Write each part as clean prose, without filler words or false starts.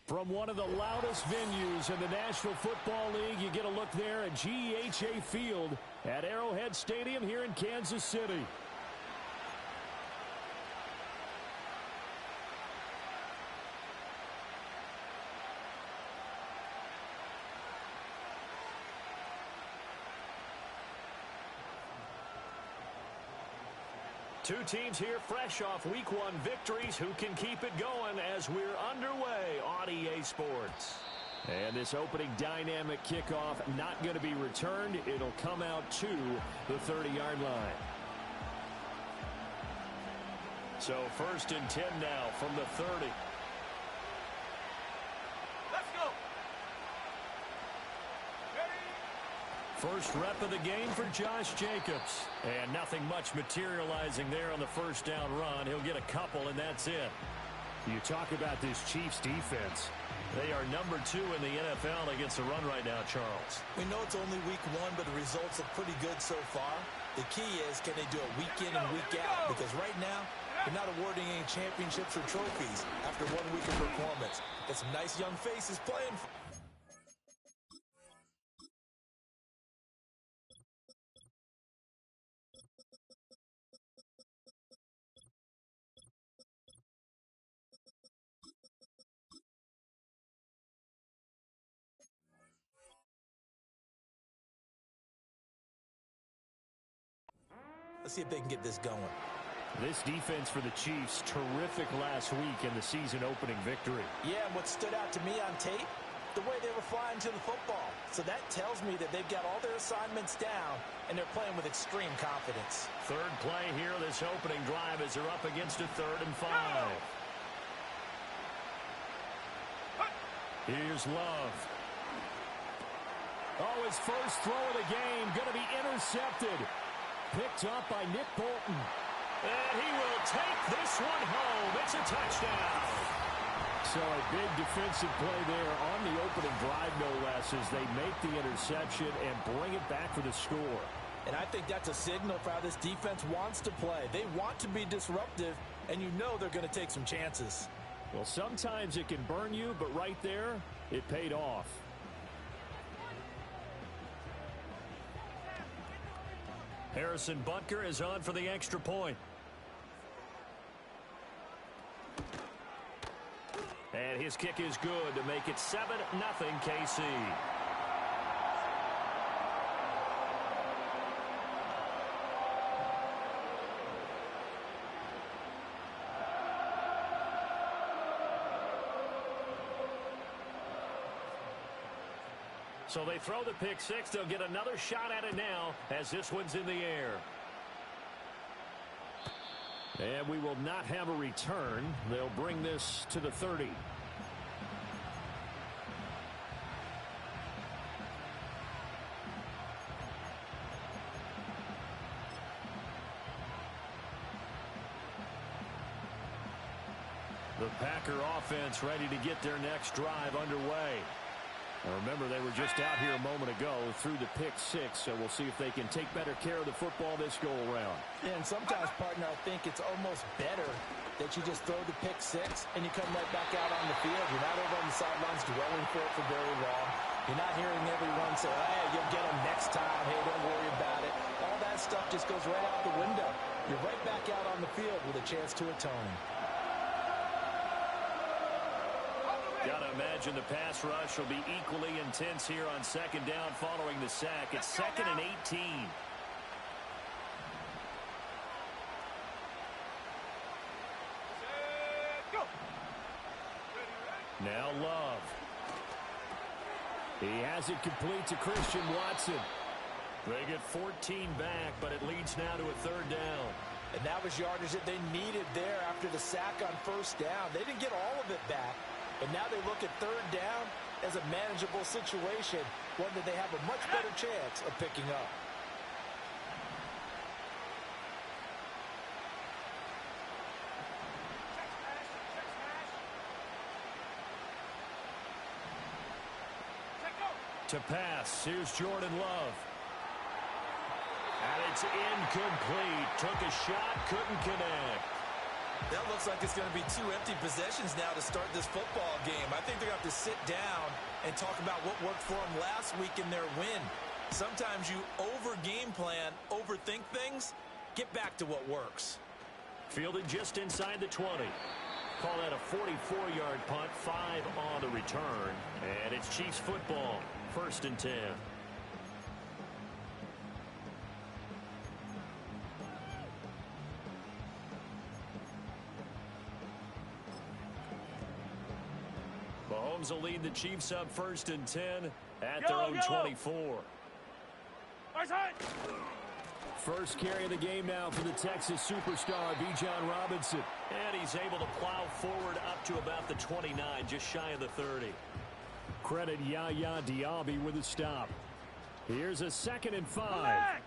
From one of the loudest venues in the National Football League, you get a look there at GEHA Field at Arrowhead Stadium here in Kansas City. Two teams here fresh off Week 1 victories. Who can keep it going as we're underway on EA Sports? And this opening dynamic kickoff not going to be returned. It'll come out to the 30-yard line. So 1st and 10 now from the 30. First rep of the game for Josh Jacobs. And nothing much materializing there on the first down run. He'll get a couple, and that's it. You talk about this Chiefs defense. They are number 2 in the NFL against the run right now, Charles. We know it's only week 1, but the results look pretty good so far. The key is, can they do it week in and week out? Because right now, they're not awarding any championships or trophies after 1 week of performance. Got some nice young faces playing for. Let's see if they can get this going. This defense for the Chiefs, terrific last week in the season opening victory. Yeah, and what stood out to me on tape, the way they were flying to the football. So that tells me that they've got all their assignments down, and they're playing with extreme confidence. Third play here, this opening drive as they're up against a 3rd and 5. Here's Love. Oh, his first throw of the game, going to be intercepted. Picked up by Nick Bolton. And he will take this one home. It's a touchdown. So a big defensive play there on the opening drive, no less, as they make the interception and bring it back for the score. And I think that's a signal for how this defense wants to play. They want to be disruptive, and you know they're going to take some chances. Well, sometimes it can burn you, but right there, it paid off. Harrison Butker is on for the extra point. And his kick is good to make it 7-0 KC. So they throw the pick six. They'll get another shot at it now as this one's in the air. And we will not have a return. They'll bring this to the 30. The Packer offense ready to get their next drive underway. Now remember, they were just out here a moment ago through the pick six, so we'll see if they can take better care of the football this go-around. Yeah, and sometimes, partner, I think it's almost better that you just throw the pick six and you come right back out on the field. You're not over on the sidelines dwelling for it for very long. You're not hearing everyone say, hey, you'll get them next time. Hey, don't worry about it. All that stuff just goes right out the window. You're right back out on the field with a chance to atone. Got to imagine the pass rush will be equally intense here on second down following the sack. It's 2nd and 18. Now Love. He has it complete to Christian Watson. They get 14 back, but it leads now to a 3rd down. And that was yardage that they needed there after the sack on 1st down. They didn't get all of it back. But now they look at 3rd down as a manageable situation, one that they have a much better chance of picking up. To pass, here's Jordan Love. And it's incomplete. Took a shot, couldn't connect. That looks like it's going to be 2 empty possessions now to start this football game. I think they're going to have to sit down and talk about what worked for them last week in their win. Sometimes you over-game plan, overthink things. Get back to what works. Fielded just inside the 20. Call that a 44-yard punt, 5 on the return. And it's Chiefs football, 1st and 10. Mahomes will lead the Chiefs up 1st and 10 at their own 24. First carry of the game now for the Texas superstar, Bijan Robinson. And he's able to plow forward up to about the 29, just shy of the 30. Credit Yaya Diaby with a stop. Here's a 2nd and 5.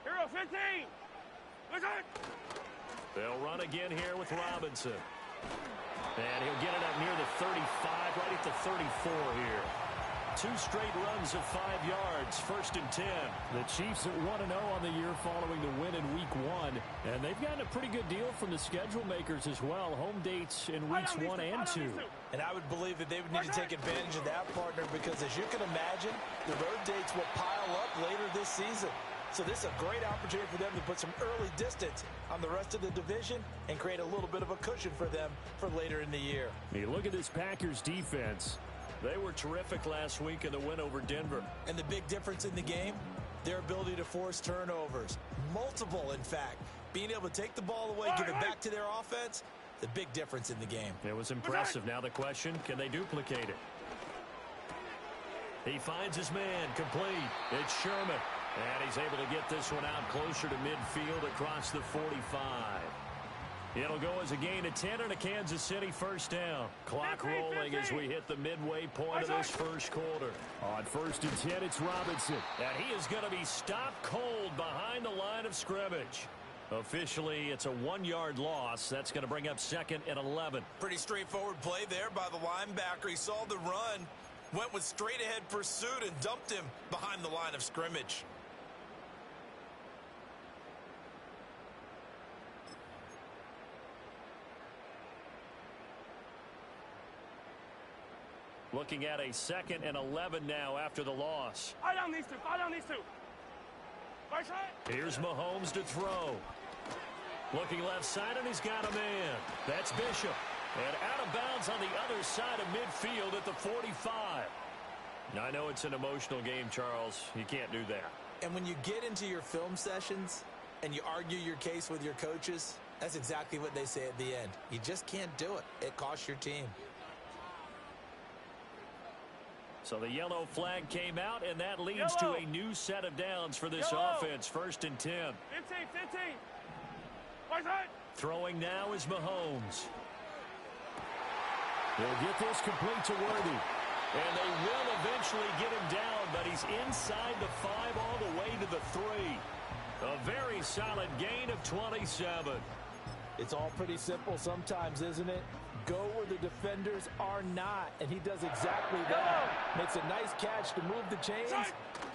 Hero 15. They'll run again here with Robinson. And he'll get it up near the 35, right at the 34 here. 2 straight runs of 5 yards, 1st and 10. The Chiefs at 1-0 on the year following the win in Week 1. And they've gotten a pretty good deal from the schedule makers as well. Home dates in Weeks 1 and 2. And I would believe that they would need to take advantage of that, partner, because as you can imagine, the road dates will pile up later this season. So this is a great opportunity for them to put some early distance on the rest of the division and create a little bit of a cushion for them for later in the year. You look at this Packers defense. They were terrific last week in the win over Denver. And the big difference in the game, their ability to force turnovers. Multiple, in fact. Being able to take the ball away, give it back to their offense, the big difference in the game. It was impressive. Now the question, can they duplicate it? He finds his man, complete. It's Sherman. And he's able to get this one out closer to midfield across the 45. It'll go as a gain of 10 and a Kansas City first down. Clock rolling as we hit the midway point of this first quarter. On 1st and 10, it's Robinson. And he is going to be stopped cold behind the line of scrimmage. Officially, it's a 1-yard loss. That's going to bring up 2nd and 11. Pretty straightforward play there by the linebacker. He saw the run, went with straight-ahead pursuit, and dumped him behind the line of scrimmage. Looking at a 2nd and 11 now after the loss. Fire down these two. Fire down these two. Here's Mahomes to throw. Looking left side, and he's got a man. That's Bishop. And out of bounds on the other side of midfield at the 45. I know it's an emotional game, Charles. You can't do that. And when you get into your film sessions and you argue your case with your coaches, that's exactly what they say at the end. You just can't do it. It costs your team. So the yellow flag came out, and that leads to a new set of downs for this offense. 1st and 10. 15. Throwing now is Mahomes. They'll get this complete to Worthy. And they will eventually get him down, but he's inside the 5 all the way to the 3. A very solid gain of 27. It's all pretty simple sometimes, isn't it? Go where the defenders are not, and he does exactly that. Makes a nice catch to move the chains.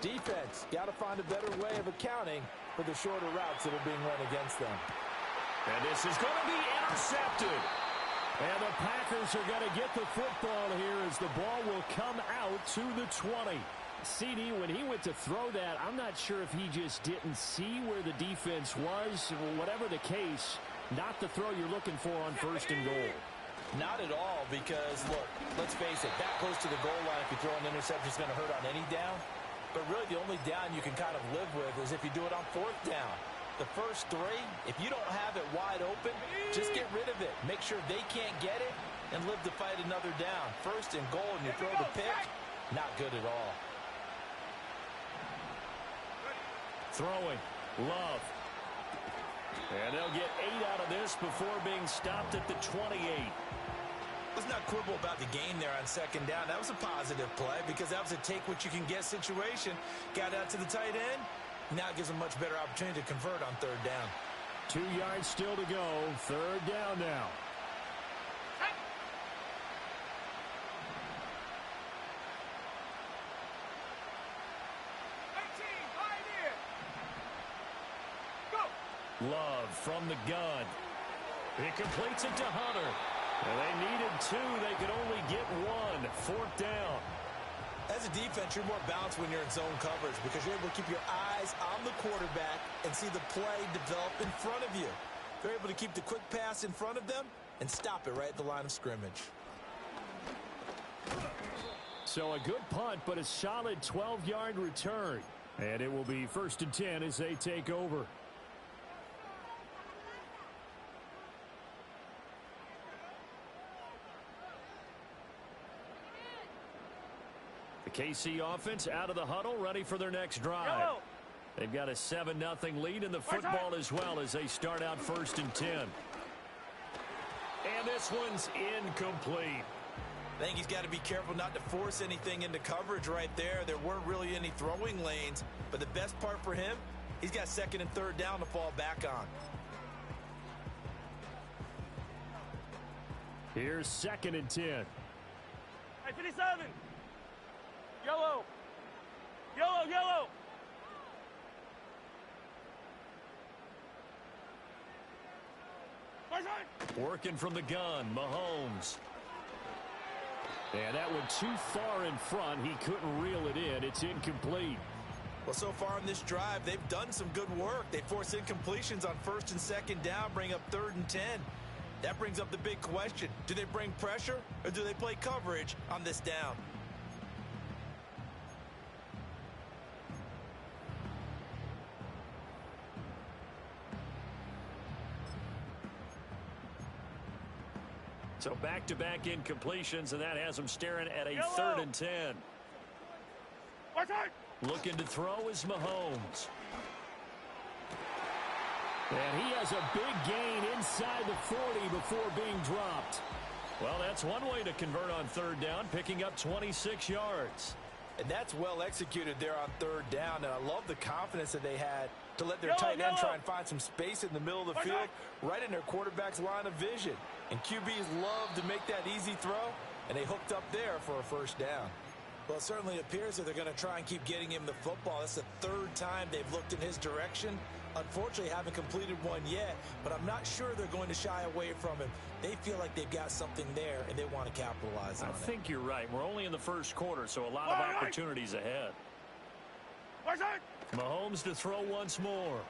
Defense, got to find a better way of accounting for the shorter routes that are being run against them. And this is going to be intercepted. And the Packers are going to get the football here as the ball will come out to the 20. CD, when he went to throw that, I'm not sure if he just didn't see where the defense was. Whatever the case, not the throw you're looking for on 1st and goal. Not at all, because, look, let's face it, that close to the goal line, if you throw an interception, is going to hurt on any down. But really, the only down you can kind of live with is if you do it on 4th down. The first 3, if you don't have it wide open, just get rid of it. Make sure they can't get it and live to fight another down. 1st and goal, and you throw the pick, not good at all. Throwing, Love. And they'll get 8 out of this before being stopped at the 28. Let's not quibble about the game there on 2nd down. That was a positive play because that was a take-what-you-can-get situation. Got out to the tight end. Now it gives them a much better opportunity to convert on 3rd down. 2 yards still to go. 3rd down now. Love from the gun. He completes it to Hunter. And they needed two. They could only get one. Fourth down. As a defense, you're more balanced when you're in zone coverage because you're able to keep your eyes on the quarterback and see the play develop in front of you. They're able to keep the quick pass in front of them and stop it right at the line of scrimmage. So a good punt, but a solid 12-yard return. And it will be 1st and 10 as they take over. The KC offense out of the huddle, ready for their next drive. They've got a 7-0 lead in the football as well as they start out 1st and 10. And this one's incomplete. I think he's got to be careful not to force anything into coverage right there. There weren't really any throwing lanes, but the best part for him, he's got 2nd and 3rd down to fall back on. Here's 2nd and 10. Hey, 57. Yellow. Yellow, yellow. Working from the gun, Mahomes. And that one too far in front. He couldn't reel it in. It's incomplete. Well, so far in this drive, they've done some good work. They force incompletions on 1st and 2nd down, bring up 3rd and 10. That brings up the big question. Do they bring pressure or do they play coverage on this down? So back-to-back incompletions, and that has them staring at a 3rd and 10. Looking to throw is Mahomes. And he has a big gain inside the 40 before being dropped. Well, that's one way to convert on 3rd down, picking up 26 yards. And that's well executed there on 3rd down. And I love the confidence that they had to let their tight end try and find some space in the middle of the field, right in their quarterback's line of vision. And QBs love to make that easy throw, and they hooked up there for a 1st down. Well, it certainly appears that they're going to try and keep getting him the football. That's the 3rd time they've looked in his direction. Unfortunately, haven't completed one yet, but I'm not sure they're going to shy away from him. They feel like they've got something there, and they want to capitalize on it. I think you're right. We're only in the 1st quarter, so a lot of opportunities ahead. Mahomes to throw once more.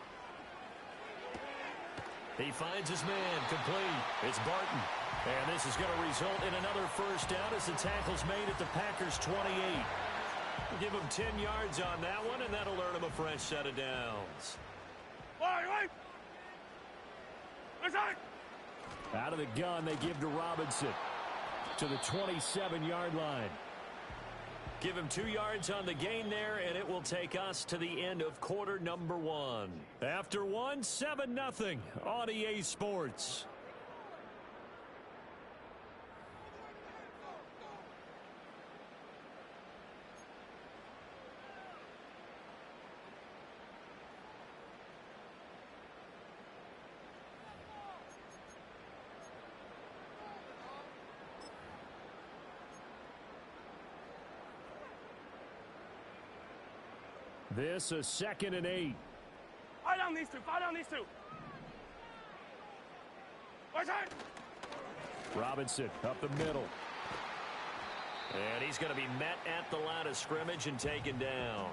He finds his man, complete. It's Barton. And this is going to result in another 1st down as the tackle's made at the Packers' 28. We'll give him 10 yards on that one, and that'll earn him a fresh set of downs. Out of the gun, they give to Robinson to the 27-yard line. Give him 2 yards on the gain there, and it will take us to the end of quarter number 1. After one, 7-0 on EA Sports. This a 2nd and 8. Fire down these two. Fire down these two. Robinson up the middle. And he's going to be met at the line of scrimmage and taken down.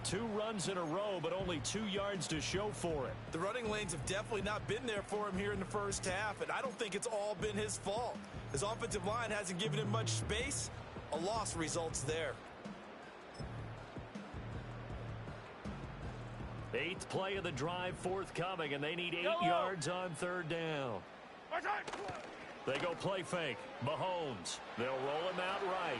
2 runs in a row, but only 2 yards to show for it. The running lanes have definitely not been there for him here in the 1st half, and I don't think it's all been his fault. His offensive line hasn't given him much space. A loss results there. 8th play of the drive forthcoming, and they need 8 yards on 3rd down. They go play fake. Mahomes. They'll roll him out right.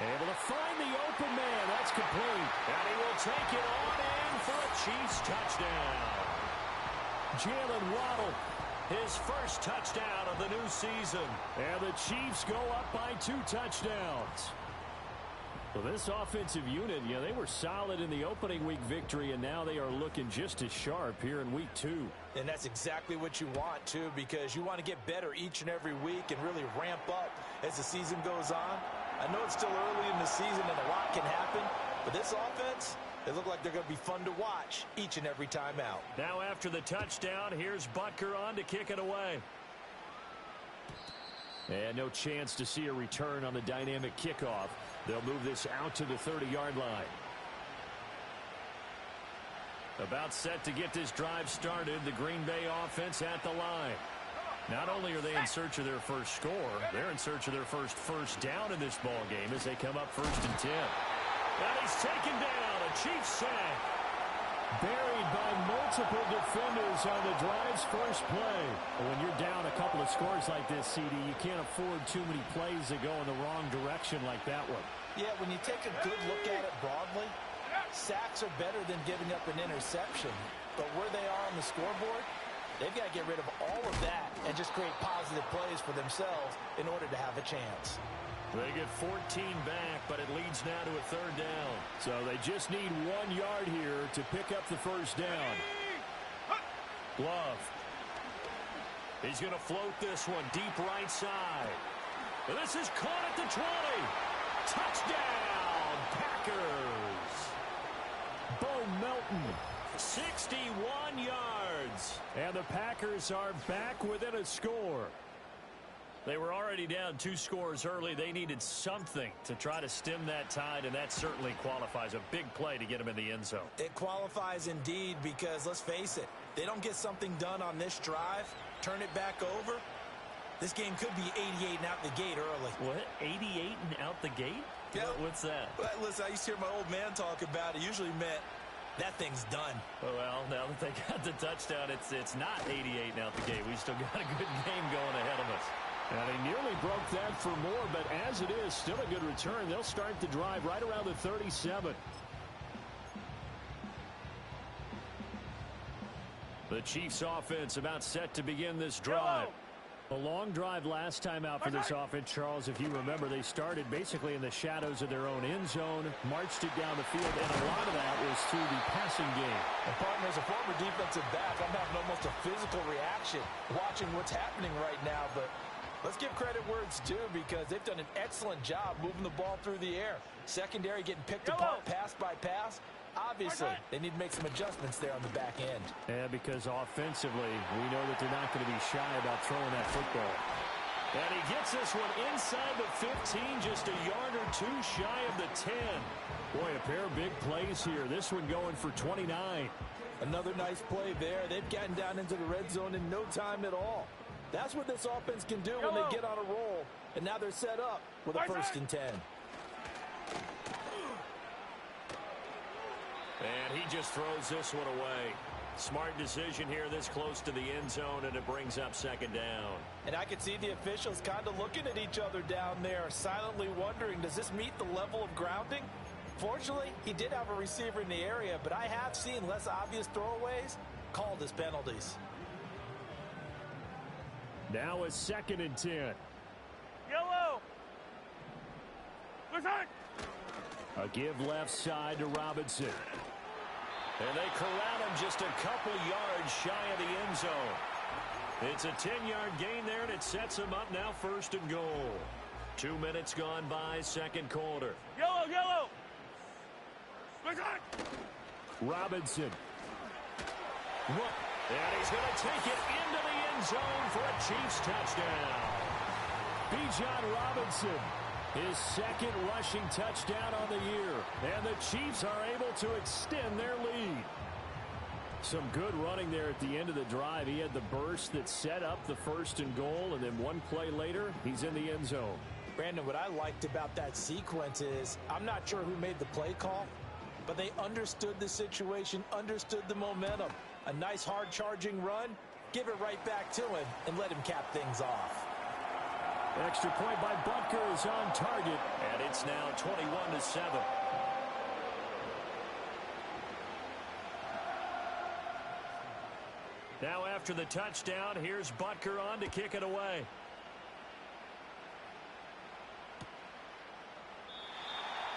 Able to find the open man. That's complete. And he will take it on in for a Chiefs touchdown. Jalen Waddle, his first touchdown of the new season. And the Chiefs go up by 2 touchdowns. Well, this offensive unit, they were solid in the opening week victory, and now they are looking just as sharp here in week 2. And that's exactly what you want, too, because you want to get better each and every week and really ramp up as the season goes on. I know it's still early in the season and a lot can happen, but this offense, They look like they're going to be fun to watch each and every time out. Now after the touchdown, here's Butker on to kick it away. And no chance to see a return on the dynamic kickoff. They'll move this out to the 30-yard line. About set to get this drive started, the Green Bay offense at the line. Not only are they in search of their first score, they're in search of their first down in this ball game as they come up 1st and 10. And he's taken down, a Chiefs sack. Buried by multiple defenders on the drive's first play. When you're down a couple of scores like this, CD, you can't afford too many plays that go in the wrong direction like that one. Yeah, when you take a good look at it broadly, sacks are better than giving up an interception. But where they are on the scoreboard, they've got to get rid of all of that and just create positive plays for themselves in order to have a chance. They get 14 back, but it leads now to a 3rd down. So they just need 1 yard here to pick up the first down. Love. He's going to float this one deep right side. This is caught at the 20. Touchdown, Packers. Bo Melton, 61 yards. And the Packers are back within a score. They were already down 2 scores early. They needed something to try to stem that tide, and that certainly qualifies. A big play to get them in the end zone. It qualifies indeed because, let's face it, they don't get something done on this drive, turn it back over, this game could be 88 and out the gate early. What? 88 and out the gate? Yeah. What's that? Well, listen, I used to hear my old man talk about it. Usually meant that thing's done. Well, now that they got the touchdown, it's not 88 and out the gate. We still got a good game going ahead of us. And they nearly broke that for more, but as it is, still a good return. They'll start the drive right around the 37. The Chiefs offense about set to begin this drive. A long drive last time out for this offense, Charles. If you remember, they started basically in the shadows of their own end zone, marched it down the field, and a lot of that was through the passing game. And partner, as a former defensive back, I'm having almost a physical reaction watching what's happening right now, but let's give credit where it's due because they've done an excellent job moving the ball through the air. Secondary getting picked apart pass by pass. Obviously, they need to make some adjustments there on the back end. Yeah, because offensively, we know that they're not going to be shy about throwing that football. And he gets this one inside the 15, just a yard or two shy of the 10. Boy, a pair of big plays here. This one going for 29. Another nice play there. They've gotten down into the red zone in no time at all. That's what this offense can do when they get on a roll. And now they're set up with a 1st and 10. And he just throws this one away. Smart decision here this close to the end zone, and it brings up 2nd down. And I could see the officials kind of looking at each other down there, silently wondering, does this meet the level of grounding? Fortunately, he did have a receiver in the area, but I have seen less obvious throwaways called as penalties. Now a 2nd and 10. Yellow. Listen. A give left side to Robinson. And they corral him just a couple yards shy of the end zone. It's a 10-yard gain there, and it sets him up now 1st and goal. 2 minutes gone by, 2nd quarter. Yellow, yellow. Listen. Robinson. And he's going to take it into the end zone for a Chiefs touchdown. Bijan Robinson, his 2nd rushing touchdown on the year. And the Chiefs are able to extend their lead. Some good running there at the end of the drive. He had the burst that set up the 1st and goal, and then one play later, he's in the end zone. Brandon, what I liked about that sequence is, I'm not sure who made the play call, but they understood the situation, understood the momentum. A nice hard-charging run, give it right back to him, and let him cap things off. Extra point by Butker is on target, and it's now 21-7. Now after the touchdown, here's Butker on to kick it away.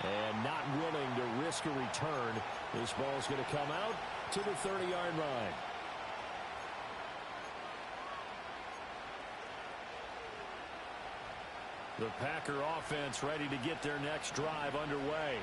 And not willing to risk a return. This ball's going to come out to the 30-yard line. The Packer offense ready to get their next drive underway.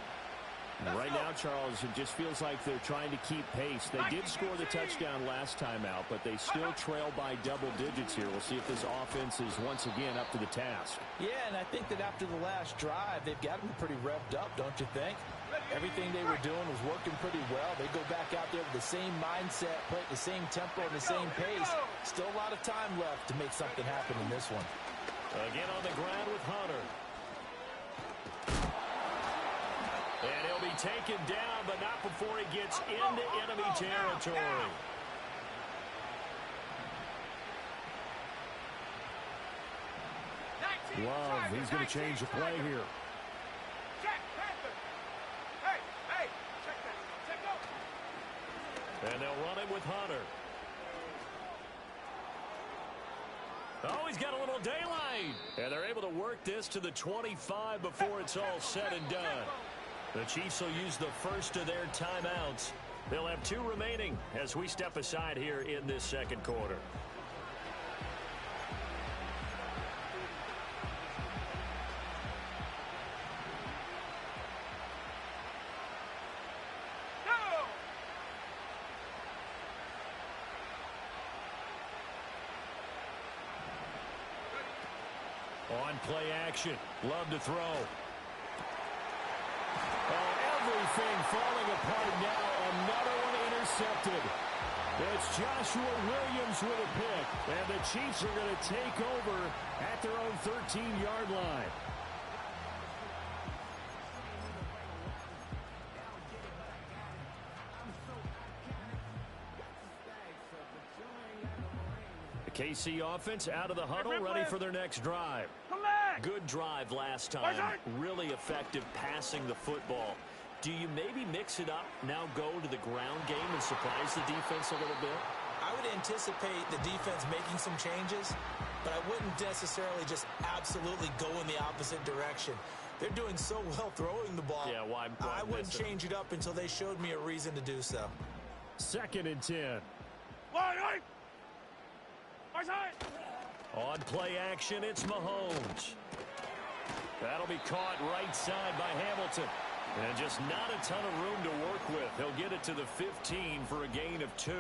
Right now, Charles, it just feels like they're trying to keep pace. They did score the touchdown last time out, but they still trail by double digits here. We'll see if this offense is once again up to the task. Yeah, and I think that after the last drive, they've got to be pretty revved up, don't you think? Everything they were doing was working pretty well. They go back out there with the same mindset, play at the same tempo and the same pace. Still a lot of time left to make something happen in this one. Again on the ground with Hunter. And he'll be taken down, but not before he gets into enemy territory. Love, he's going to change the play here. And they'll run it with Hunter. Oh, he's got a little daylight. And they're able to work this to the 25 before it's all said and done. The Chiefs will use the first of their timeouts. They'll have 2 remaining as we step aside here in this second quarter. On play action. Love to throw. Oh, everything falling apart now. Another one intercepted. It's Joshua Williams with a pick. And the Chiefs are going to take over at their own 13-yard line. The KC offense out of the huddle, ready for their next drive. Good drive last time. Really effective passing the football. Do you maybe mix it up, now go to the ground game and surprise the defense a little bit? I would anticipate the defense making some changes, but I wouldn't necessarily just absolutely go in the opposite direction. They're doing so well throwing the ball. Yeah, why I wouldn't change it up until they showed me a reason to do so. 2nd and 10. On play action, it's Mahomes. That'll be caught right side by Hamilton. And just not a ton of room to work with. He'll get it to the 15 for a gain of 2.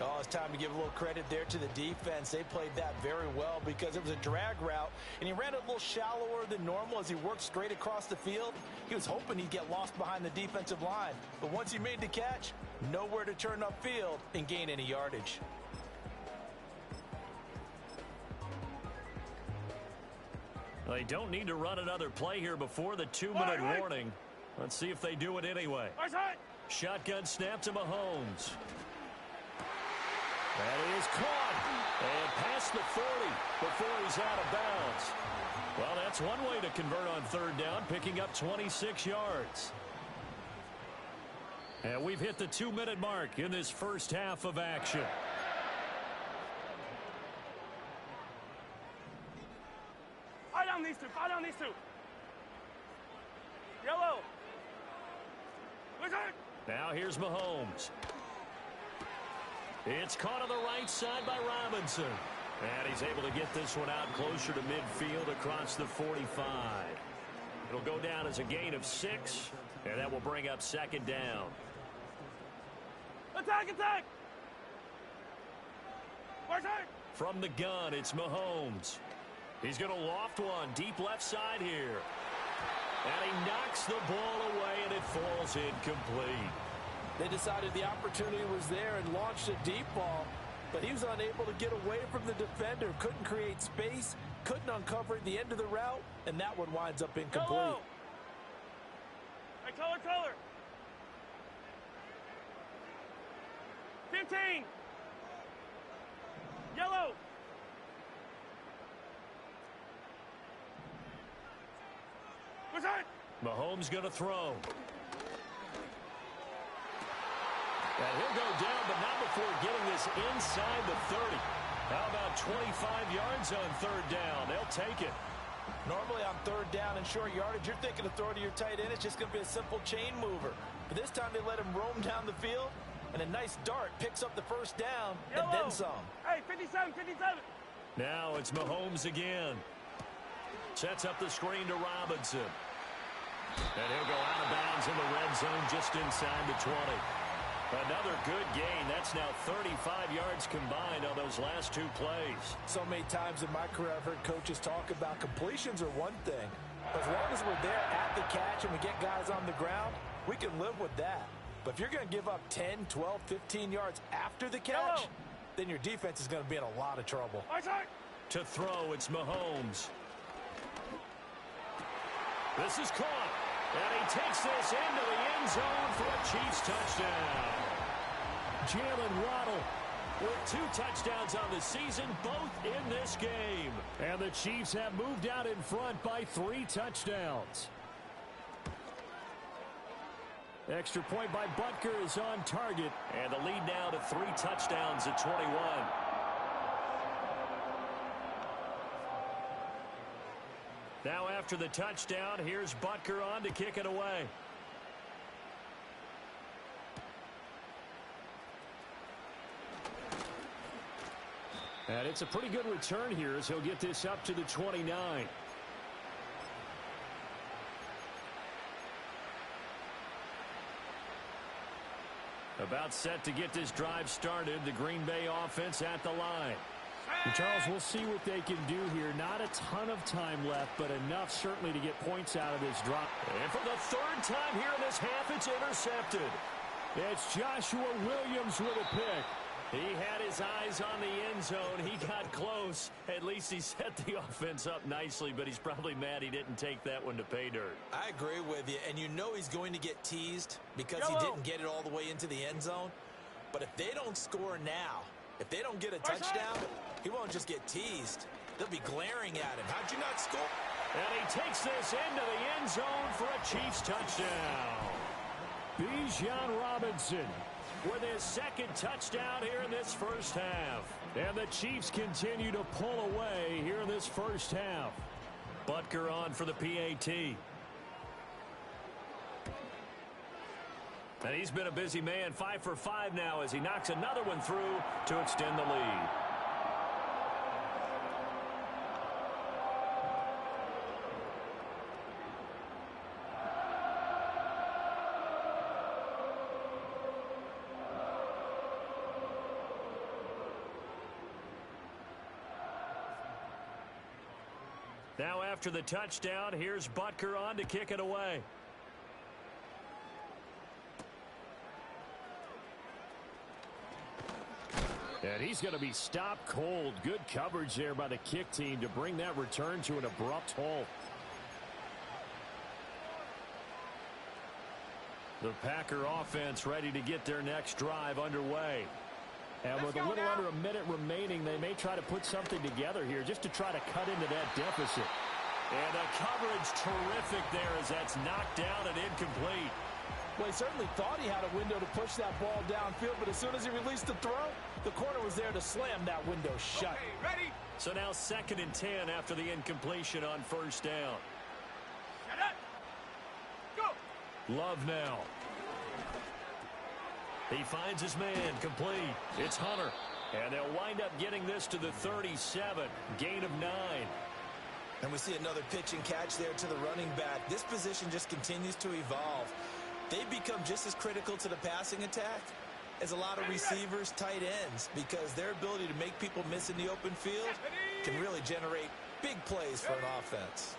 Oh, it's time to give a little credit there to the defense. They played that very well because it was a drag route, and he ran it a little shallower than normal as he worked straight across the field. He was hoping he'd get lost behind the defensive line. But once he made the catch, nowhere to turn upfield and gain any yardage. They don't need to run another play here before the 2-minute warning. Let's see if they do it anyway. Shotgun snap to Mahomes. That is caught. And past the 40 before he's out of bounds. Well, that's one way to convert on 3rd down, picking up 26 yards. And we've hit the 2-minute mark in this first half of action. Fire down these two. Yellow. Now here's Mahomes. It's caught on the right side by Robinson. And he's able to get this one out closer to midfield across the 45. It'll go down as a gain of 6, and that will bring up 2nd down. Attack! From the gun, it's Mahomes. He's going to loft one deep left side here. And he knocks the ball away, and it falls incomplete. They decided the opportunity was there and launched a deep ball, but he was unable to get away from the defender, couldn't create space, couldn't uncover the end of the route, and that one winds up incomplete. Yellow. Hey, color. 15. Yellow. Mahomes going to throw. And he'll go down, but not before getting this inside the 30. How about 25 yards on 3rd down? They'll take it. Normally on 3rd down and short yardage, you're thinking of throwing to your tight end. It's just going to be a simple chain mover. But this time they let him roam down the field, and a nice dart picks up the 1st down and then some. Hey, 57. Now it's Mahomes again. Sets up the screen to Robinson. And he'll go out of bounds in the red zone just inside the 20. Another good gain. That's now 35 yards combined on those last two plays. So many times in my career I've heard coaches talk about completions are one thing. As long as we're there at the catch and we get guys on the ground, we can live with that. But if you're going to give up 10, 12, 15 yards after the catch, then your defense is going to be in a lot of trouble. To throw, it's Mahomes. This is caught. And he takes this into the end zone for a Chiefs touchdown. Jalen Waddle with 2 touchdowns on the season, both in this game. And the Chiefs have moved out in front by 3 touchdowns. Extra point by Butker is on target. And the lead now to 3 touchdowns at 21. Now after the touchdown, here's Butker on to kick it away. And it's a pretty good return here as he'll get this up to the 29. About set to get this drive started. The Green Bay offense at the line. And Charles, we'll see what they can do here. Not a ton of time left, but enough certainly to get points out of this drop. And for the 3rd time here in this half, it's intercepted. It's Joshua Williams with a pick. He had his eyes on the end zone. He got close. At least he set the offense up nicely, but he's probably mad he didn't take that one to pay dirt. I agree with you, and you know he's going to get teased because he didn't get it all the way into the end zone. But if they don't score now, if they don't get a touchdown, he won't just get teased. They'll be glaring at him. How'd you not score? And he takes this into the end zone for a Chiefs touchdown. Bijan Robinson with his 2nd touchdown here in this first half. And the Chiefs continue to pull away here in this first half. Butker on for the PAT. And he's been a busy man, 5 for 5 now as he knocks another one through to extend the lead. Now after the touchdown, here's Butker on to kick it away. And he's going to be stopped cold. Good coverage there by the kick team to bring that return to an abrupt halt. The Packer offense ready to get their next drive underway. And with a little under a minute remaining, they may try to put something together here just to try to cut into that deficit. And the coverage terrific there as that's knocked down and incomplete. Well, he certainly thought he had a window to push that ball downfield, but as soon as he released the throw, the corner was there to slam that window shut. Okay, ready? So now 2nd and 10 after the incompletion on 1st down. Set up. Go. Love now. He finds his man, complete. It's Hunter. And they'll wind up getting this to the 37. Gain of 9. And we see another pitch and catch there to the running back. This position just continues to evolve. They become just as critical to the passing attack as a lot of receivers, tight ends, because their ability to make people miss in the open field can really generate big plays for an offense.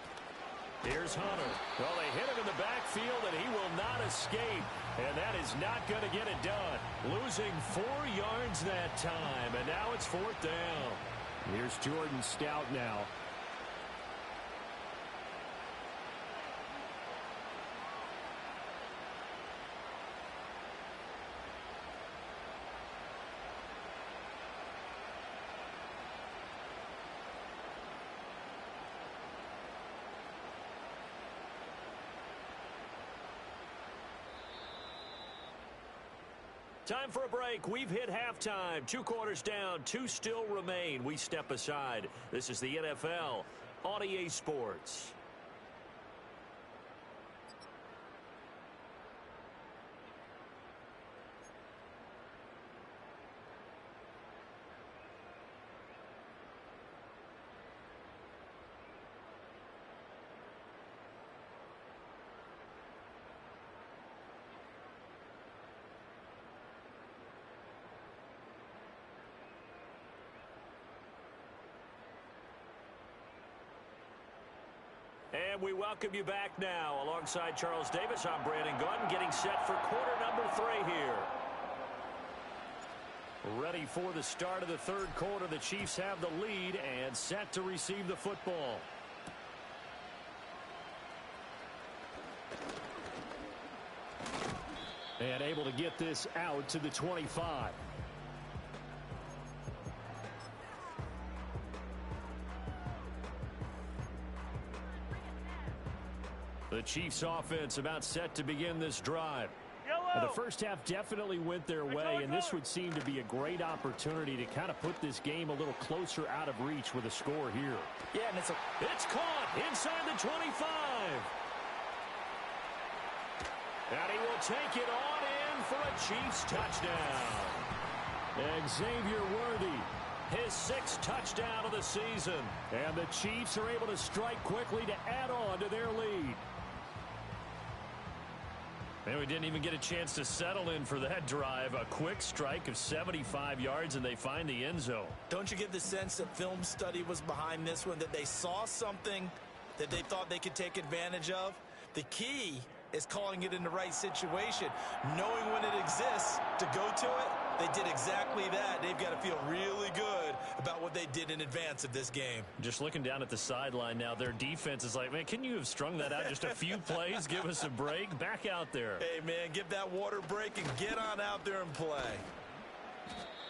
Here's Hunter. Well, they hit him in the backfield, and he will not escape. And that is not going to get it done. Losing 4 yards that time, and now it's 4th down. Here's Jordan Stout now. Time for a break. We've hit halftime. 2 quarters down. 2 still remain. We step aside. This is the NFL on EA Sports. And we welcome you back now. Alongside Charles Davis, I'm Brandon Gordon, getting set for quarter number 3 here. Ready for the start of the third quarter. The Chiefs have the lead and set to receive the football. And able to get this out to the 25. The Chiefs offense about set to begin this drive. The first half definitely went their way, and this would seem to be a great opportunity to kind of put this game a little closer out of reach with a score here. Yeah, and it's caught inside the 25. And he will take it on in for a Chiefs touchdown. Xavier Worthy, his 6th touchdown of the season. And the Chiefs are able to strike quickly to add on to their lead. And we didn't even get a chance to settle in for that drive. A quick strike of 75 yards, and they find the end zone. Don't you get the sense that film study was behind this one, that they saw something that they thought they could take advantage of? The key is calling it in the right situation, knowing when it exists to go to it. They did exactly that. They've got to feel really good about what they did in advance of this game. Just looking down at the sideline now, their defense is like, man, can you have strung that out just a few plays? Give us a break. Back out there. Hey, man, give that water break and get on out there and play.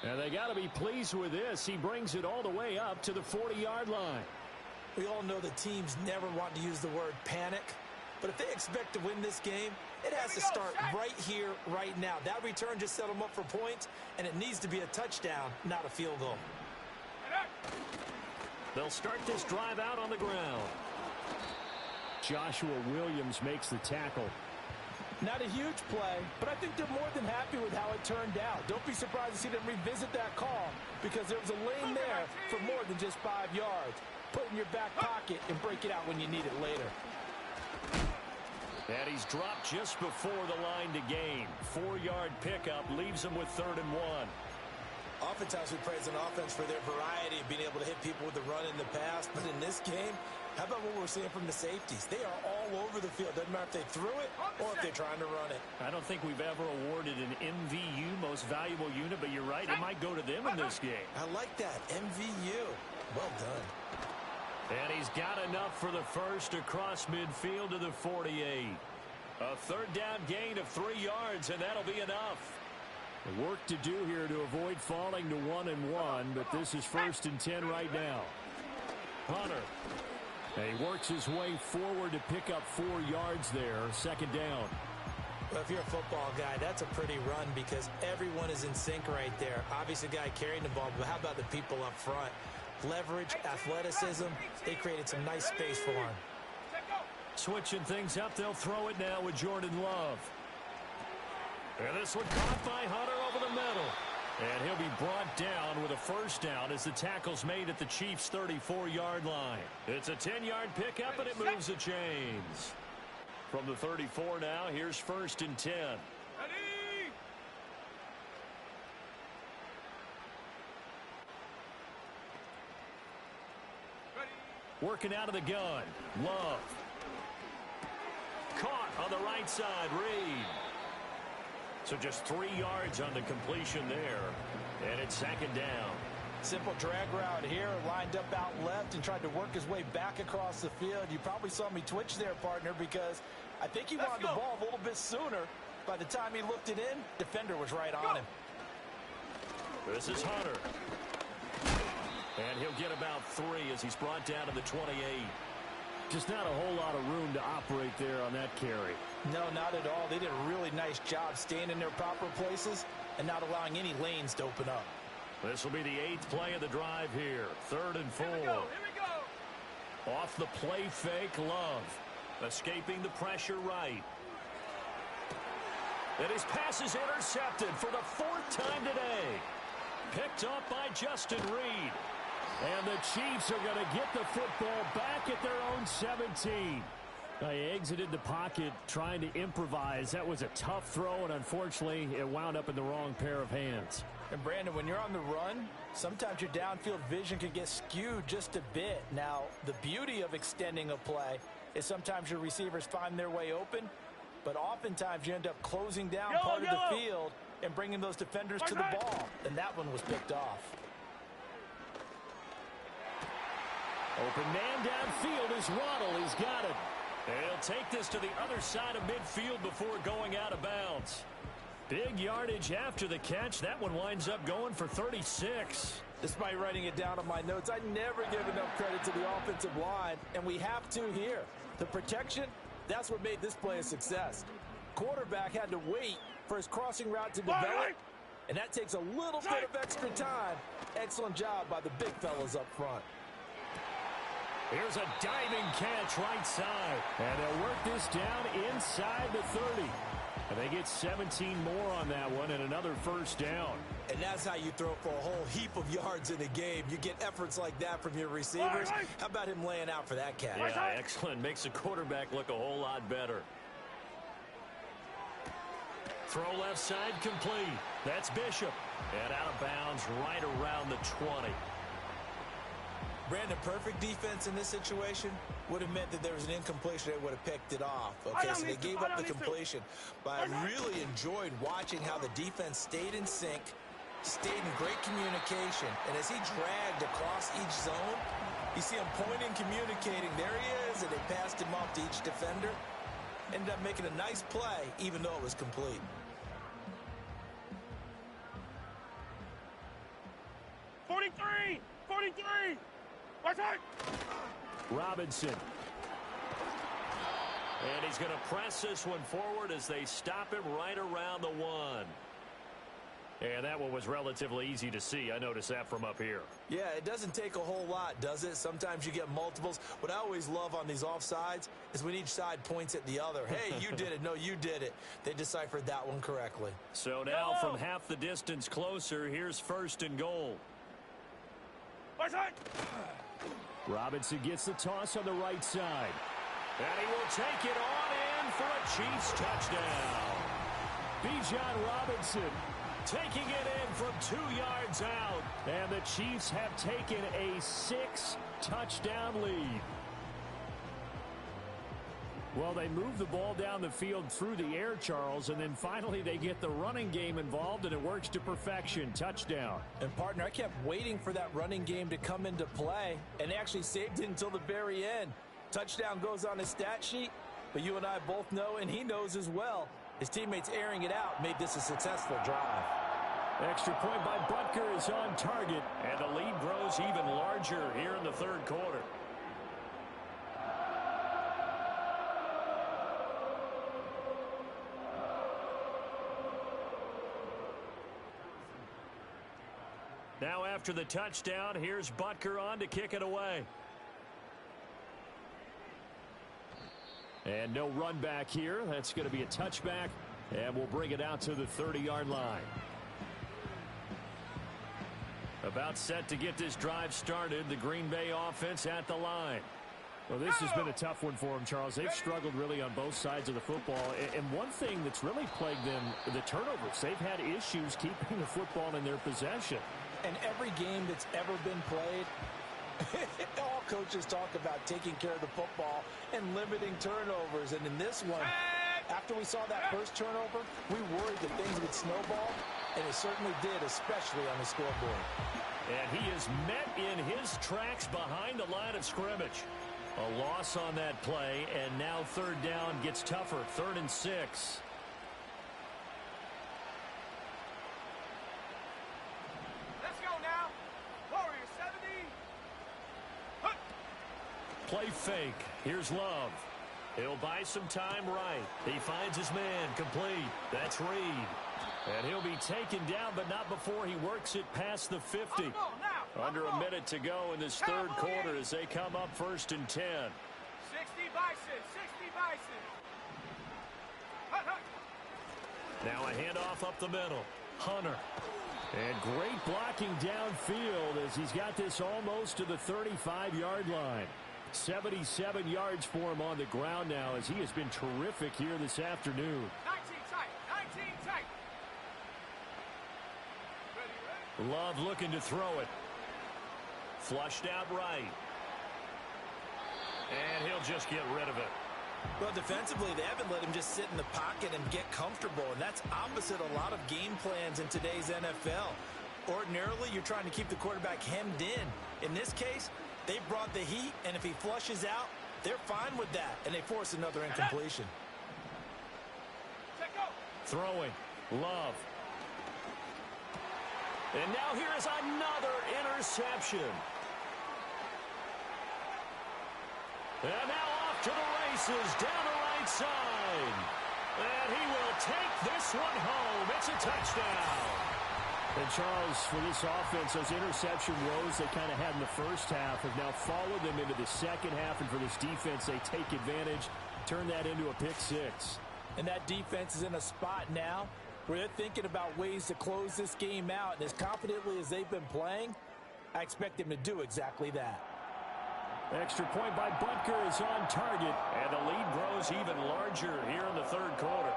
And they got to be pleased with this. He brings it all the way up to the 40-yard line. We all know the teams never want to use the word panic. But if they expect to win this game, it has to start right here, right now. That return just set them up for points, and it needs to be a touchdown, not a field goal. They'll start this drive out on the ground. Joshua Williams makes the tackle. Not a huge play, but I think they're more than happy with how it turned out. Don't be surprised to see them revisit that call, because there was a lane there for more than just 5 yards. Put it in your back pocket and break it out when you need it later. And he's dropped just before the line to gain. 4-yard pickup leaves him with 3rd and 1. Oftentimes we praise an offense for their variety of being able to hit people with the run in the pass. But in this game, how about what we're seeing from the safeties? They are all over the field. Doesn't matter if they threw it or if they're trying to run it. I don't think we've ever awarded an MVU, most valuable unit, but you're right. It might go to them in this game. I like that. MVU. Well done. And he's got enough for the first across midfield to the 48. A 3rd down gain of 3 yards, and that'll be enough. Work to do here to avoid falling to 1 and 1, but this is 1st and 10 right now. Hunter. And he works his way forward to pick up 4 yards there. 2nd down. Well, if you're a football guy, that's a pretty run because everyone is in sync right there. Obviously, the guy carrying the ball, but how about the people up front? Leverage, athleticism, they created some nice space for him. Switching things up, they'll throw it now with Jordan Love. And this one caught by Hunter over the middle. And he'll be brought down with a 1st down as the tackle's made at the Chiefs' 34-yard line. It's a 10-yard pickup, and it moves the chains. From the 34 now, here's 1st and 10. Working out of the gun. Love. Caught on the right side. Reed. So just 3 yards on the completion there. And it's 2nd down. Simple drag route here. Lined up out left and tried to work his way back across the field. You probably saw me twitch there, partner, because I think he wanted the ball a little bit sooner. By the time he looked it in, defender was right on him. This is Hunter. And he'll get about 3 as he's brought down to the 28. Just not a whole lot of room to operate there on that carry. No, not at all. They did a really nice job staying in their proper places and not allowing any lanes to open up. This will be the 8th play of the drive here. 3rd and 4. Here we go. Off the play fake, Love. Escaping the pressure right. And his pass is intercepted for the 4th time today. Picked up by Justin Reed. And the Chiefs are going to get the football back at their own 17. They exited the pocket trying to improvise. That was a tough throw, and unfortunately, it wound up in the wrong pair of hands. And, Brandon, when you're on the run, sometimes your downfield vision can get skewed just a bit. Now, the beauty of extending a play is sometimes your receivers find their way open, but oftentimes you end up closing down part of the field and bringing those defenders to the ball. And that one was picked off. Open man downfield is Waddle. He's got it. They'll take this to the other side of midfield before going out of bounds. Big yardage after the catch. That one winds up going for 36. Despite writing it down on my notes, I never give enough credit to the offensive line, and we have to here. The protection, that's what made this play a success. Quarterback had to wait for his crossing route to develop, and that takes a little bit of extra time. Excellent job by the big fellas up front. Here's a diving catch right side. And they'll work this down inside the 30. And they get 17 more on that one and another first down. And that's how you throw for a whole heap of yards in a game. You get efforts like that from your receivers. How about him laying out for that catch? Yeah, excellent. Makes the quarterback look a whole lot better. Throw left side complete. That's Bishop. And out of bounds right around the 20. Brandon, perfect defense in this situation would have meant that there was an incompletion. They would have picked it off. Okay, so they gave up the completion. But I really enjoyed watching how the defense stayed in sync, stayed in great communication. And as he dragged across each zone, you see him pointing, communicating. There he is, and they passed him off to each defender. Ended up making a nice play, even though it was complete. Robinson. And he's going to press this one forward as they stop him right around the 1. And that one was relatively easy to see. I noticed that from up here. Yeah, it doesn't take a whole lot, does it? Sometimes you get multiples. What I always love on these offsides is when each side points at the other. Hey, you did it. No, you did it. They deciphered that one correctly. So now from half the distance closer, here's first and goal. Robinson gets the toss on the right side. And he will take it on in for a Chiefs touchdown. Bijan Robinson taking it in from 2 yards out. And the Chiefs have taken a 6-touchdown lead. Well, they move the ball down the field through the air, Charles, and then finally they get the running game involved, and it works to perfection. Touchdown. And, partner, I kept waiting for that running game to come into play, and they actually saved it until the very end. Touchdown goes on his stat sheet, but you and I both know, and he knows as well, his teammates airing it out made this a successful drive. Extra point by Butker is on target, and the lead grows even larger here in the third quarter. Now after the touchdown, here's Butker on to kick it away. And no run back here. That's going to be a touchback, and we'll bring it out to the 30-yard line. About set to get this drive started. The Green Bay offense at the line. Well, this has been a tough one for them, Charles. They've struggled really on both sides of the football. And one thing that's really plagued them, the turnovers. They've had issues keeping the football in their possession. And every game that's ever been played, all coaches talk about taking care of the football and limiting turnovers. And in this one, after we saw that first turnover, we worried that things would snowball, and it certainly did, especially on the scoreboard. And he is met in his tracks behind the line of scrimmage. A loss on that play, and now third down gets tougher. 3rd and 6. Play fake. Here's Love. He'll buy some time right. He finds his man complete. That's Reed. And he'll be taken down, but not before he works it past the 50. Under a minute to go in this third quarter as they come up 1st and 10. 60 Bison, 60 Bison. Now a handoff up the middle. Hunter. And great blocking downfield as he's got this almost to the 35-yard line. 77 yards for him on the ground now as he has been terrific here this afternoon. 19 tight. Ready. Love looking to throw it. Flushed out right. And he'll just get rid of it. Well, defensively, they haven't let him just sit in the pocket and get comfortable, and that's opposite a lot of game plans in today's NFL. Ordinarily, you're trying to keep the quarterback hemmed in. In this case, they brought the heat, and if he flushes out, they're fine with that, and they force another incompletion. Throwing. Love. And now here is another interception. And now off to the races down the right side. And he will take this one home. It's a touchdown. And Charles, for this offense, those interception woes they kind of had in the first half have now followed them into the second half. And for this defense, they take advantage, turn that into a pick six. And that defense is in a spot now where they're thinking about ways to close this game out. And as confidently as they've been playing, I expect them to do exactly that. Extra point by Butker is on target. And the lead grows even larger here in the third quarter.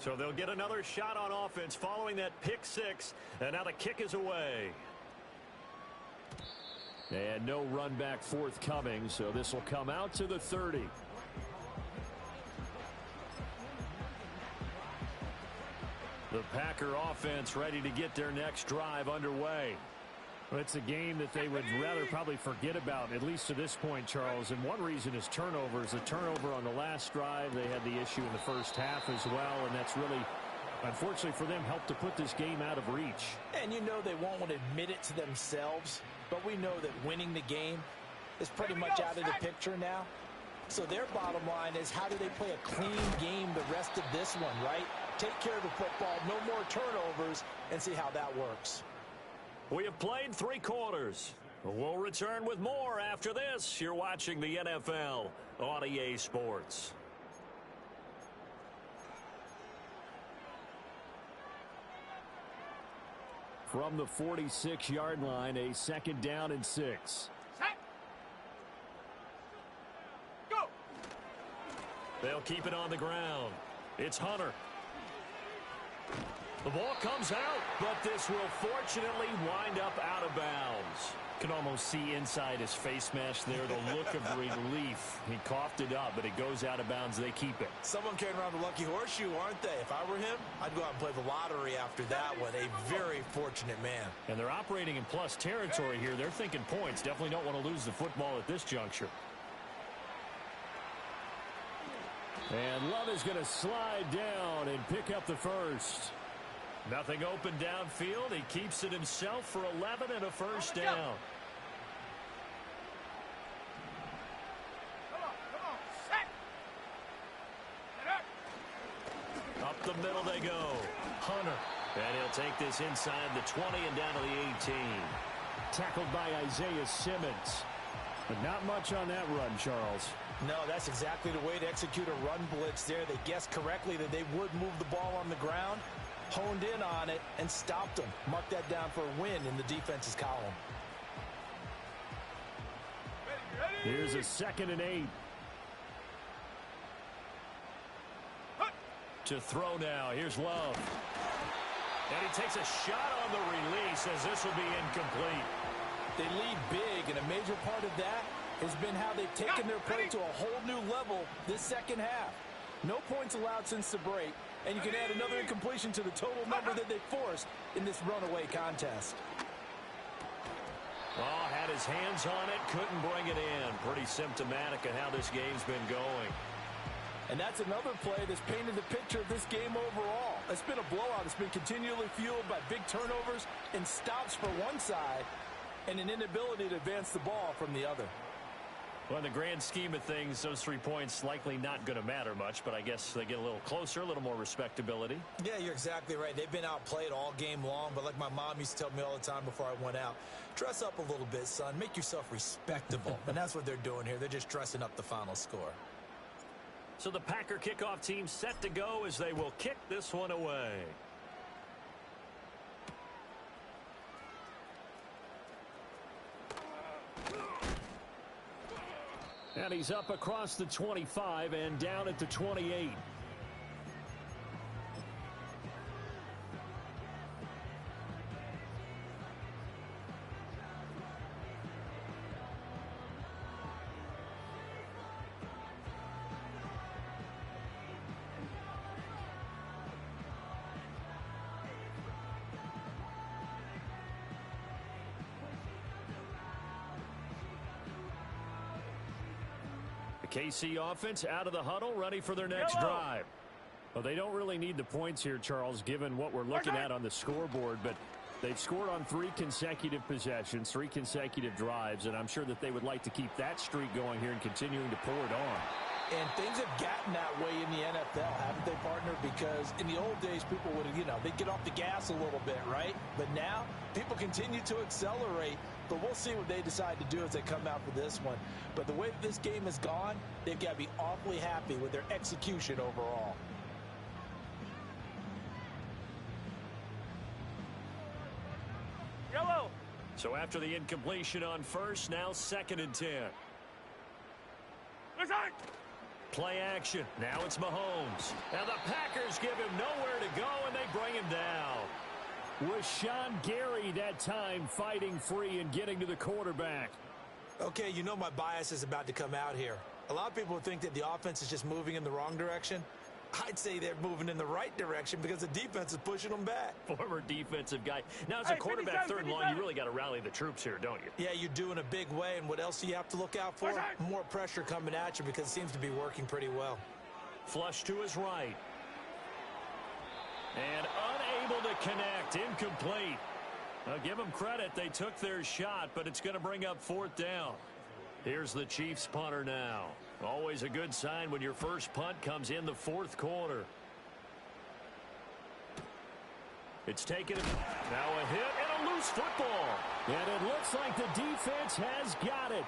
So they'll get another shot on offense following that pick six. And now the kick is away. And no run back forthcoming, so this will come out to the 30. The Packer offense ready to get their next drive underway. Well, it's a game that they would rather probably forget about, at least to this point, Charles. And one reason is turnovers. A turnover on the last drive. They had the issue in the first half as well, and that's really, unfortunately for them, helped to put this game out of reach. And you know they won't want to admit it to themselves, but we know that winning the game is pretty much out of the picture now. So their bottom line is, how do they play a clean game the rest of this one, right? Take care of the football, no more turnovers, and see how that works. We have played 3 quarters. We'll return with more after this. You're watching the NFL on EA Sports. From the 46-yard line, a 2nd down and 6. Go. They'll keep it on the ground. It's Hunter. The ball comes out, but this will fortunately wind up out of bounds. Can almost see inside his face mask there the look of relief. He coughed it up, but it goes out of bounds. They keep it. Someone carrying around the lucky horseshoe, aren't they? If I were him, I'd go out and play the lottery after that one. A very fortunate man. And they're operating in plus territory here. They're thinking points. Definitely don't want to lose the football at this juncture. And Love is going to slide down and pick up the first. Nothing open downfield. He keeps it himself for 11 and a first down. Come on, set. Up the middle they go. Hunter. And he'll take this inside the 20 and down to the 18. Tackled by Isaiah Simmons. But not much on that run, Charles. No, that's exactly the way to execute a run blitz there. They guessed correctly that they would move the ball on the ground, honed in on it, and stopped them. Mark that down for a win in the defense's column. Ready. Here's a 2nd and 8. To throw now. Here's Love. And he takes a shot on the release as this will be incomplete. They lead big, and a major part of that has been how they've taken their play to a whole new level this second half. No points allowed since the break, and you can add another incompletion to the total number that they forced in this runaway contest. Oh, had his hands on it, couldn't bring it in. Pretty symptomatic of how this game's been going. And that's another play that's painted the picture of this game overall. It's been a blowout. It's been continually fueled by big turnovers and stops for one side and an inability to advance the ball from the other. Well, in the grand scheme of things, those 3 points likely not going to matter much, but I guess they get a little closer, a little more respectability. Yeah, you're exactly right. They've been outplayed all game long, but like my mom used to tell me all the time before I went out, dress up a little bit, son. Make yourself respectable. And that's what they're doing here. They're just dressing up the final score. So the Packer kickoff team set to go as they will kick this one away. And he's up across the 25 and down at the 28. KC offense out of the huddle, ready for their next drive. Well, they don't really need the points here, Charles, given what we're looking at on the scoreboard, but they've scored on 3 consecutive possessions, 3 consecutive drives, and I'm sure that they would like to keep that streak going here and continuing to pour it on. And things have gotten that way in the NFL, haven't they, partner? Because in the old days, people would, they'd get off the gas a little bit, right? But now, people continue to accelerate. But we'll see what they decide to do as they come out for this one. But the way that this game has gone, they've got to be awfully happy with their execution overall. Yellow. So after the incompletion on first, now 2nd and 10. Listen. Play action. Now it's Mahomes. Now the Packers give him nowhere to go, and they bring him down. Was Sean Gary that time fighting free and getting to the quarterback? Okay, my bias is about to come out here. A lot of people think that the offense is just moving in the wrong direction. I'd say they're moving in the right direction because the defense is pushing them back. Former defensive guy. Now, as a quarterback, 3rd and long, you really got to rally the troops here, don't you? Yeah, you do in a big way. And what else do you have to look out for? More pressure coming at you because it seems to be working pretty well. Flush to his right. And unable to connect. Incomplete. Now, give them credit. They took their shot, but it's going to bring up 4th down. Here's the Chiefs punter now. Always a good sign when your first punt comes in the 4th quarter. It's taken. Now a hit and a loose football. And it looks like the defense has got it.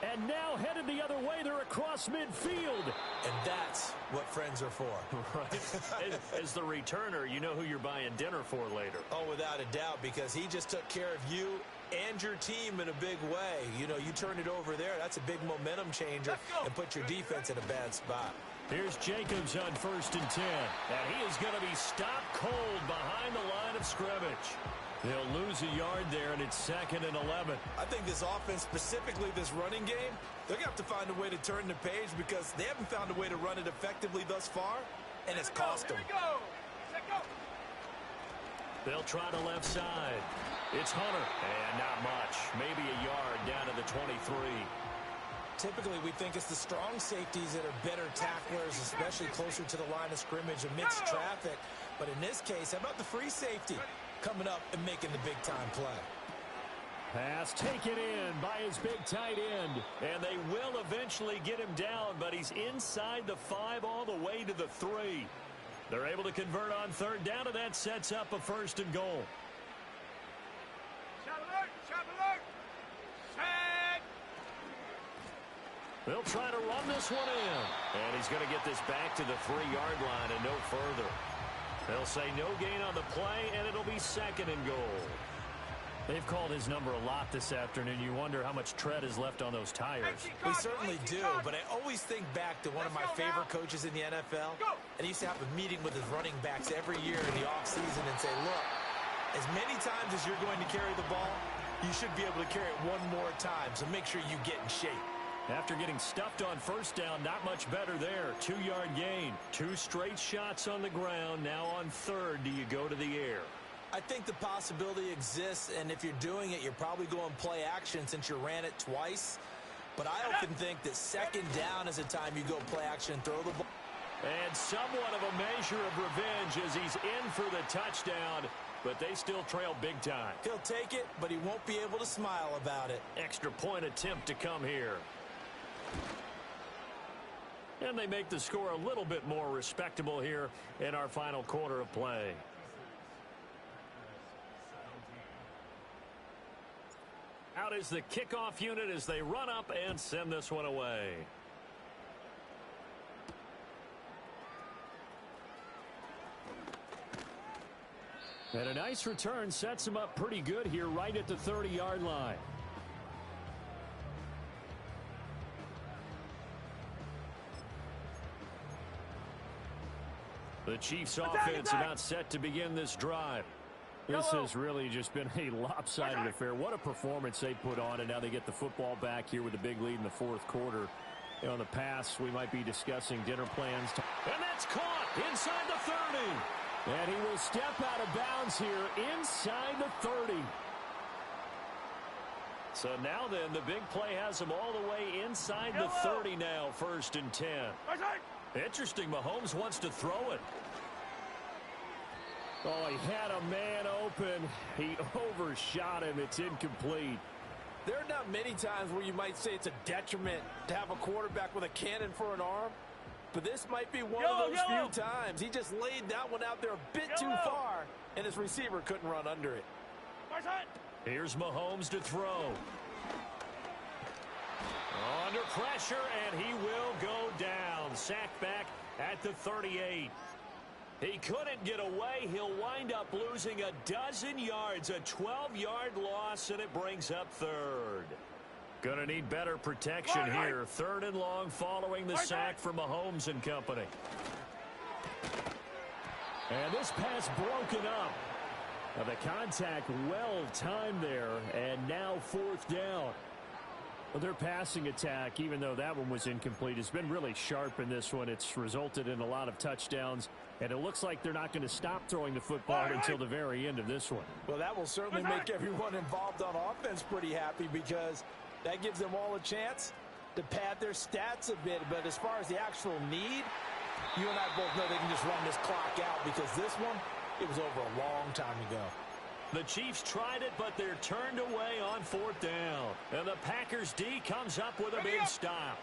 And now headed the other way. They're across midfield. And that's what friends are for. Right. As the returner, you know who you're buying dinner for later. Oh, without a doubt, because he just took care of you and your team in a big way. You turn it over there. That's a big momentum changer and put your defense in a bad spot. Here's Jacobs on 1st and 10. And he is going to be stopped cold behind the line of scrimmage. They'll lose a yard there, and it's 2nd and 11. I think this offense, specifically this running game, they're going to have to find a way to turn the page because they haven't found a way to run it effectively thus far, and it's cost them. They'll try the left side. It's Hunter, and not much. Maybe a yard down to the 23. Typically, we think it's the strong safeties that are better tacklers, especially closer to the line of scrimmage amidst traffic. But in this case, how about the free safety coming up and making the big-time play? Pass taken in by his big tight end. And they will eventually get him down, but he's inside the 5 all the way to the 3. They're able to convert on 3rd down, and that sets up a 1st and goal. Shot alert. Set. They'll try to run this one in. And he's going to get this back to the 3-yard line and no further. They'll say no gain on the play, and it'll be 2nd and goal. They've called his number a lot this afternoon. You wonder how much tread is left on those tires. We certainly do, but I always think back to one of my favorite coaches in the NFL. And he used to have a meeting with his running backs every year in the offseason and say, look, as many times as you're going to carry the ball, you should be able to carry it one more time, so make sure you get in shape. After getting stuffed on 1st down, not much better there. 2-yard gain. 2 straight shots on the ground. Now on 3rd, do you go to the air? I think the possibility exists, and if you're doing it, you're probably going play action since you ran it twice. But I often think that 2nd down is a time you go play action and throw the ball. And somewhat of a measure of revenge as he's in for the touchdown, but they still trail big time. He'll take it, but he won't be able to smile about it. Extra point attempt to come here. And they make the score a little bit more respectable here in our final quarter of play. Out is the kickoff unit as they run up and send this one away. And a nice return sets him up pretty good here right at the 30-yard line. The Chiefs offense about set to begin this drive. This has really just been a lopsided affair. What a performance they put on, and now they get the football back here with a big lead in the 4th quarter. You know, in the past, we might be discussing dinner plans. And that's caught inside the 30. And he will step out of bounds here inside the 30. So now then, the big play has him all the way inside the 30 now, 1st and 10. Interesting, Mahomes wants to throw it. Oh, he had a man open. He overshot him. It's incomplete. There are not many times where you might say it's a detriment to have a quarterback with a cannon for an arm, but this might be one of those few times. He just laid that one out there a bit too far, and his receiver couldn't run under it. Here's Mahomes to throw. Under pressure, and he will go down. Sacked back at the 38. He couldn't get away. He'll wind up losing a dozen yards, a 12-yard loss, and it brings up 3rd. Gonna need better protection here. 3rd and long following the sack from Mahomes and company. And this pass broken up. Now the contact well timed there, and now 4th down. Well, their passing attack, even though that one was incomplete, has been really sharp in this one. It's resulted in a lot of touchdowns, and it looks like they're not going to stop throwing the football until the very end of this one. Well, that will certainly make everyone involved on offense pretty happy, because that gives them all a chance to pad their stats a bit. But as far as the actual need, you and I both know they can just run this clock out, because this one, it was over a long time ago. The Chiefs tried it, but they're turned away on 4th down. And the Packers D comes up with a big stop.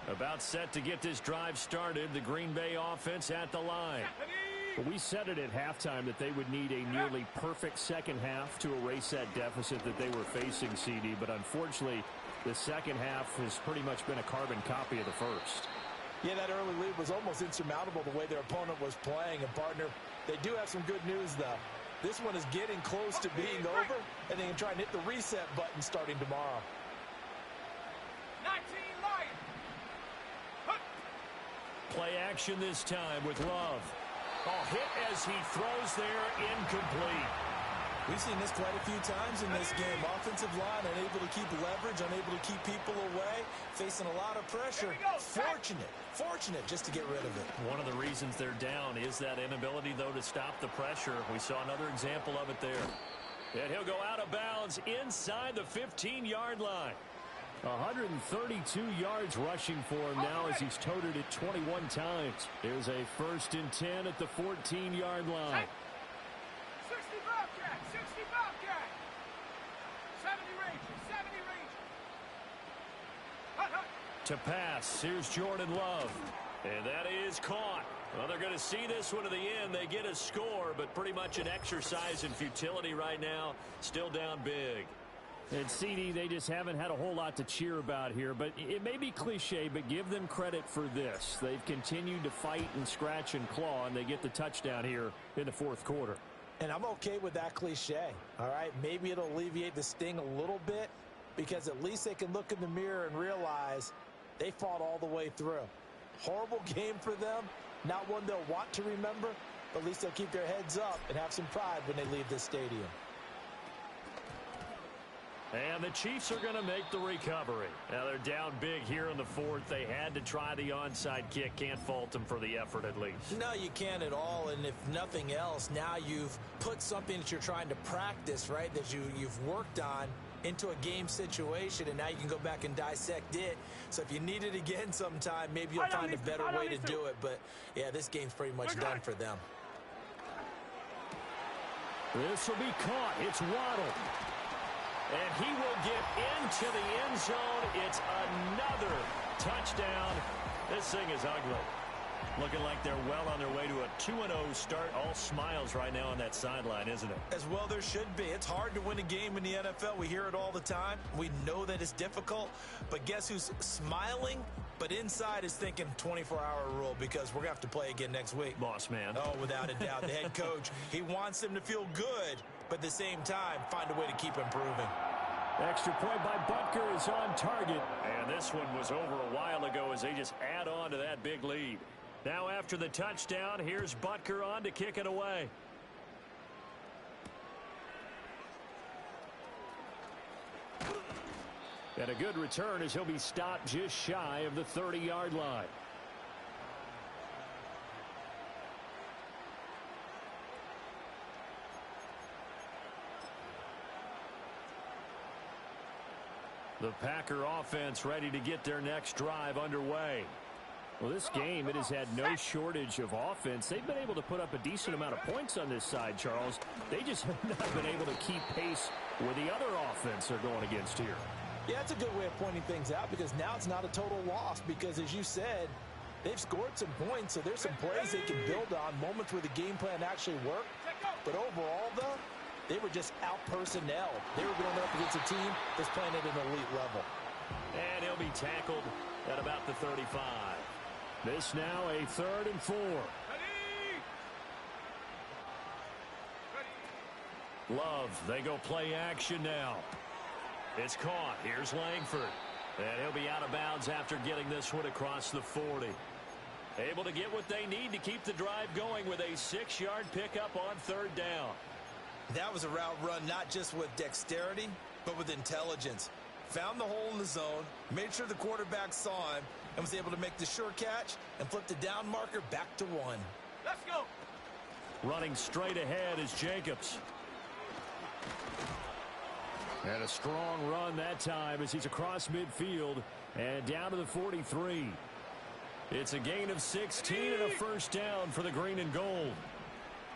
About set to get this drive started, the Green Bay offense at the line. We said it at halftime that they would need a nearly perfect second half to erase that deficit that they were facing, CD. But unfortunately, the second half has pretty much been a carbon copy of the first. Yeah, that early lead was almost insurmountable the way their opponent was playing. And, partner, they do have some good news, though. This one is getting close to being over, and they can try and hit the reset button starting tomorrow. 19 Lions. Play action this time with Love. Oh, hit as he throws there, incomplete. We've seen this quite a few times in this game. Offensive line unable to keep leverage, unable to keep people away, facing a lot of pressure. Fortunate just to get rid of it. One of the reasons they're down is that inability, though, to stop the pressure. We saw another example of it there. And he'll go out of bounds inside the 15-yard line. 132 yards rushing for him now as he's toted it 21 times. Here's a 1st and 10 at the 14-yard line. 60 Bobcat, 60 Bobcat. 70 Rangers, 70 Rangers. Hut. To pass, here's Jordan Love. And that is caught. Well, they're going to see this one to the end. They get a score, but pretty much an exercise in futility right now. Still down big. And CD, they just haven't had a whole lot to cheer about here, but it may be cliche, but give them credit for this. They've continued to fight and scratch and claw, and they get the touchdown here in the 4th quarter. And I'm okay with that cliche, all right? Maybe it'll alleviate the sting a little bit, because at least they can look in the mirror and realize they fought all the way through. Horrible game for them, not one they'll want to remember, but at least they'll keep their heads up and have some pride when they leave this stadium. And the Chiefs are going to make the recovery. Now they're down big here in the 4th. They had to try the onside kick. Can't fault them for the effort at least. No, you can't at all. And if nothing else, now you've put something that you're trying to practice, right, that you've worked on into a game situation, and now you can go back and dissect it. So if you need it again sometime, maybe you'll find a better way to do it. But, yeah, this game's pretty much done for them. This will be caught. It's Waddle. And he will get into the end zone. It's another touchdown. This thing is ugly. Looking like they're well on their way to a 2-0 start. All smiles right now on that sideline, isn't it? As well there should be. It's hard to win a game in the NFL. We hear it all the time. We know that it's difficult. But guess who's smiling? But inside is thinking 24-hour rule, because we're going to have to play again next week. Boss man. Oh, without a doubt. The head coach, he wants them to feel good, but at the same time, find a way to keep improving. Extra point by Butker is on target. And this one was over a while ago as they just add on to that big lead. Now after the touchdown, here's Butker on to kick it away. And a good return as he'll be stopped just shy of the 30-yard line. The Packer offense ready to get their next drive underway. Well, this game, it has had no shortage of offense. They've been able to put up a decent amount of points on this side, Charles. They just have not been able to keep pace with the other offense they're going against here. Yeah, it's a good way of pointing things out because now it's not a total loss because, as you said, they've scored some points, so there's some plays they can build on, moments where the game plan actually worked. But overall, though, they were just out-personnel. They were going up against a team that's playing at an elite level. And he'll be tackled at about the 35. This now a 3rd and 4. Love, they go play action now. It's caught. Here's Langford. And he'll be out of bounds after getting this one across the 40. Able to get what they need to keep the drive going with a 6-yard pickup on 3rd down. That was a route run not just with dexterity, but with intelligence. Found the hole in the zone, made sure the quarterback saw him, and was able to make the sure catch and flip the down marker back to 1. Let's go. Running straight ahead is Jacobs. And a strong run that time as he's across midfield and down to the 43. It's a gain of 16 and a 1st down for the green and gold.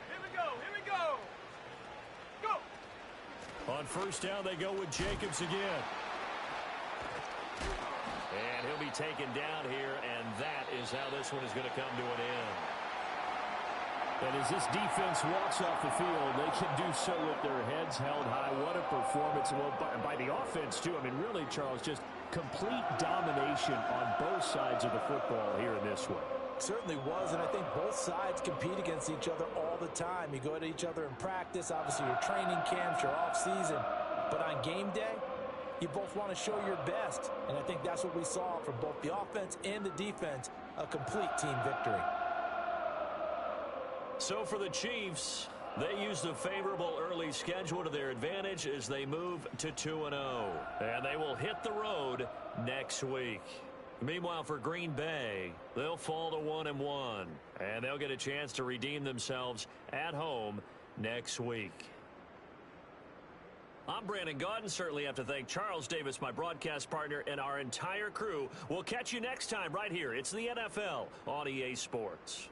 Here we go. Here we go. Go. On 1st down, they go with Jacobs again. And he'll be taken down here, and that is how this one is going to come to an end. And as this defense walks off the field, they can do so with their heads held high. What a performance. Well, by the offense, too. I mean, really, Charles, just complete domination on both sides of the football here in this one. Certainly was, and I think both sides compete against each other all the time. You go at each other in practice, obviously your training camps, your off-season. But on game day, you both want to show your best. And I think that's what we saw from both the offense and the defense, a complete team victory. So for the Chiefs, they used a favorable early schedule to their advantage as they move to 2-0. And they will hit the road next week. Meanwhile, for Green Bay, they'll fall to 1-1. And they'll get a chance to redeem themselves at home next week. I'm Brandon Gaudin. Certainly have to thank Charles Davis, my broadcast partner, and our entire crew. We'll catch you next time right here. It's the NFL on EA Sports.